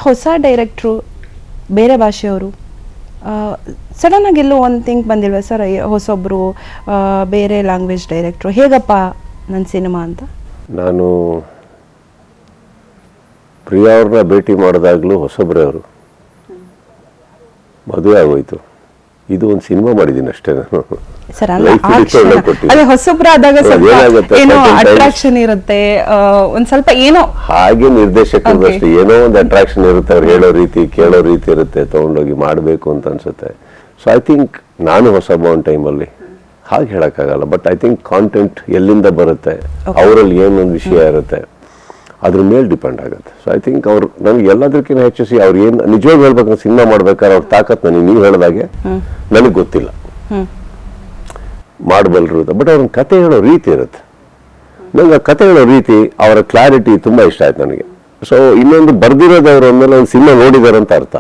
ಹೊಸ ಡೈರೆಕ್ಟ್ರು ಬೇರೆ ಭಾಷೆಯವರು ಸಡನ್ನಾಗಿ ಎಲ್ಲೋ ಒಂದು ಥಿಂಕ್ ಬಂದಿಲ್ವ ಸರ್, ಹೊಸೊಬ್ಬರು ಬೇರೆ ಲ್ಯಾಂಗ್ವೇಜ್ ಡೈರೆಕ್ಟ್ರು ಹೇಗಪ್ಪ ನನ್ನ ಸಿನಿಮಾ ಅಂತ? ನಾನು ಪ್ರಿಯಾ ಅವ್ರನ್ನ ಭೇಟಿ ಮಾಡಿದಾಗಲೂ ಹೊಸಬ್ರೆ ಅವರು, ಮದುವೆ ಆಗೋಯ್ತು, ಇದು ಒಂದು ಸಿನಿಮಾ ಮಾಡಿದ್ದೀನಿ ಅಷ್ಟೇ ನಾನು. ಅದೇ ಹೊಸಬ್ರಾದಾಗ ಸ್ವಲ್ಪ ಏನೋ ಅಟ್ರಾಕ್ಷನ್ ಇರುತ್ತೆ, ಒಂದ್ ಸ್ವಲ್ಪ ಏನೋ ಹಾಗೆ ನಿರ್ದೇಶಕರು ಅಷ್ಟೇ ಏನೋ ಒಂದು ಅಟ್ರಾಕ್ಷನ್ ಇರುತ್ತೆ, ಅವ್ರು ಹೇಳೋ ರೀತಿ ಕೇಳೋ ರೀತಿ ಇರುತ್ತೆ, ತಗೊಂಡೋಗಿ ಮಾಡಬೇಕು ಅಂತ ಅನ್ಸುತ್ತೆ. ಸೊ ಐ ಥಿಂಕ್ ನಾನು ಹೊಸಬ ಒಂದು ಟೈಮಲ್ಲಿ ಹಾಗೆ ಹೇಳೋಕ್ಕಾಗಲ್ಲ, ಬಟ್ ಐ ಥಿಂಕ್ ಕಾಂಟೆಂಟ್ ಎಲ್ಲಿಂದ ಬರುತ್ತೆ, ಅವರಲ್ಲಿ ಏನೊಂದು ವಿಷಯ ಇರುತ್ತೆ ಅದ್ರ ಮೇಲೆ ಡಿಪೆಂಡ್ ಆಗುತ್ತೆ. ಸೊ ಐ ಥಿಂಕ್ ಅವ್ರು ನನಗೆ ಎಲ್ಲದಕ್ಕಿಂತ ಹೆಚ್ಚಿಸಿ ಅವ್ರು ಏನು ನಿಜವಾಗಿ ಹೇಳ್ಬೇಕಂದ್ರೆ ಸಿನಿಮಾ ಮಾಡ್ಬೇಕಾದ್ರೆ ಅವ್ರ ತಾಕತ್ ನನಗೆ ನೀವು ಹೇಳಿದಾಗೆ ನನಗೆ ಗೊತ್ತಿಲ್ಲ, ಮಾಡಬಲ್ಲರು, ಬಟ್ ಅವ್ರ ಕತೆ ಹೇಳೋ ರೀತಿ ಇರುತ್ತೆ. ನಂಗೆ ಆ ಕತೆ ಹೇಳೋ ರೀತಿ, ಅವರ ಕ್ಲಾರಿಟಿ ತುಂಬ ಇಷ್ಟ ಆಯ್ತು ನನಗೆ. ಸೊ ಇನ್ನೊಂದು ಬರ್ದಿರೋದವ್ರು ಅಂದಮೇಲೆ ಒಂದು ಸಿನಿಮಾ ನೋಡಿದಾರೆ ಅಂತ ಅರ್ಥ.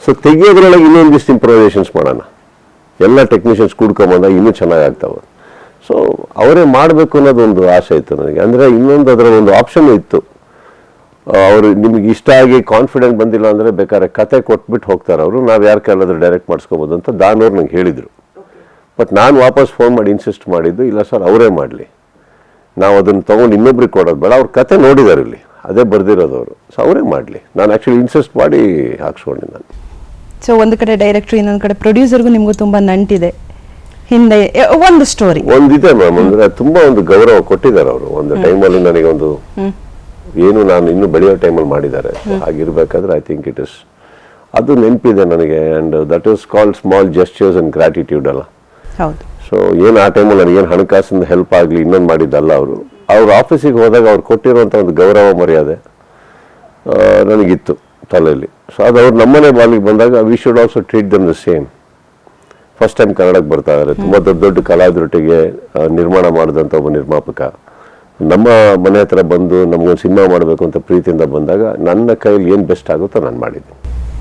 ಸೊ ತೆಗಿಯೋದ್ರೊಳಗೆ ಇನ್ನೊಂದಿಷ್ಟು ಇಂಪ್ರೊವೈಸೇಷನ್ಸ್ ಮಾಡೋಣ, ಎಲ್ಲ ಟೆಕ್ನಿಷಿಯನ್ಸ್ ಕೂಡ್ಕೊಂಬಂದಾಗ ಇನ್ನೂ ಚೆನ್ನಾಗಿ ಆಗ್ತಾವೆ. ಸೊ ಅವರೇ ಮಾಡಬೇಕು ಅನ್ನೋದೊಂದು ಆಸೆ ಇತ್ತು ನನಗೆ. ಅಂದರೆ ಇನ್ನೊಂದು ಅದರ ಒಂದು ಆಪ್ಷನ್ ಇತ್ತು, ಅವರು ನಿಮಗೆ ಇಷ್ಟ ಆಗಿ ಕಾನ್ಫಿಡೆಂಟ್ ಬಂದಿಲ್ಲ ಅಂದರೆ ಬೇಕಾದ್ರೆ ಕತೆ ಕೊಟ್ಬಿಟ್ಟು ಹೋಗ್ತಾರೆ ಅವರು, ನಾವು ಯಾರ ಕೈಲಾದ್ರೂ ಡೈರೆಕ್ಟ್ ಮಾಡಿಸ್ಕೋಬೋದು ಅಂತ ದಾನವ್ರು ನಂಗೆ ಹೇಳಿದರು. ಬಟ್ ನಾನು ವಾಪಸ್ ಫೋನ್ ಮಾಡಿ ಇನ್ಸಿಸ್ಟ್ ಮಾಡಿದ್ದು, ಇಲ್ಲ ಸರ್ ಅವರೇ ಮಾಡಲಿ, ನಾವು ಅದನ್ನು ತೊಗೊಂಡು ಇನ್ನೊಬ್ರಿಗೆ ಕೊಡೋದು ಬೇಡ, ಅವ್ರ ಕತೆ ನೋಡಿದ್ದಾರೆ ಇಲ್ಲಿ, ಅದೇ ಬರ್ದಿರೋದವರು, ಸೊ ಅವರೇ ಮಾಡಲಿ. ನಾನು ಆ್ಯಕ್ಚುಲಿ ಇನ್ಸಿಸ್ಟ್ ಮಾಡಿ ಹಾಕ್ಸ್ಕೊಂಡೆ ನಾನು. ಸೊ ಒಂದು ಕಡೆ ಡೈರೆಕ್ಟ್ರು, ಇನ್ನೊಂದು ಕಡೆ ಪ್ರೊಡ್ಯೂಸರ್ಗೂ ನಿಮಗೂ ತುಂಬ ನಂಟಿದೆ, ಹಿಂದೆ ಒಂದು ಸ್ಟೋರಿ ಒಂದಿದೆ ಮ್ಯಾಮ್. ಅಂದರೆ ತುಂಬ ಒಂದು ಗೌರವ ಕೊಟ್ಟಿದ್ದಾರೆ ಅವರು. ಒಂದು ಟೈಮಲ್ಲಿ ನನಗೆ ಒಂದು ಏನು ನಾನು ಇನ್ನೂ ಬೆಳೆಯೋ ಟೈಮಲ್ಲಿ ಮಾಡಿದ್ದಾರೆ. ಹಾಗಿರ್ಬೇಕಾದ್ರೆ ಐ ಥಿಂಕ್ ಇಟ್ ಇಸ್ ಅದು ನೆನಪಿದೆ ನನಗೆ. And that is called small gestures and gratitude ಅಲ್ಲ. ಹೌದು. ಸೊ ಏನು ಆ ಟೈಮಲ್ಲಿ ನನಗೇನು ಹಣಕಾಸಿಂದ ಹೆಲ್ಪ್ ಆಗಲಿ ಇನ್ನೊಂದು ಮಾಡಿದ್ದಲ್ಲ. ಅವರು ಅವ್ರ ಆಫೀಸಿಗೆ ಹೋದಾಗ ಅವ್ರು ಕೊಟ್ಟಿರುವಂಥ ಒಂದು ಗೌರವ ಮರ್ಯಾದೆ ನನಗಿತ್ತು ತಲೆಯಲ್ಲಿ. ಸೊ ಅದು ಅವ್ರು ನಮ್ಮನೆ ಬಾಲಿಗೆ ಬಂದಾಗ we should also treat them the same. First time ಕನ್ನಡಕ್ಕೆ ಬರ್ತಾ ಇದ್ದಾರೆ, ತುಂಬ ದೊಡ್ಡ ದೊಡ್ಡ ಕಲಾವಿದರೊಟ್ಟಿಗೆ ನಿರ್ಮಾಣ ಮಾಡಿದಂಥ ಒಬ್ಬ ನಿರ್ಮಾಪಕ ನಮ್ಮ ಮನೆ ಹತ್ರ ಬಂದು ನಮಗೊಂದು ಸಿನಿಮಾ ಮಾಡಬೇಕು ಅಂತ ಪ್ರೀತಿಯಿಂದ ಬಂದಾಗ ನನ್ನ ಕೈಯಲ್ಲಿ ಏನು ಬೆಸ್ಟ್ ಆಗುತ್ತೋ ನಾನು ಮಾಡಿದ್ದೀನಿ.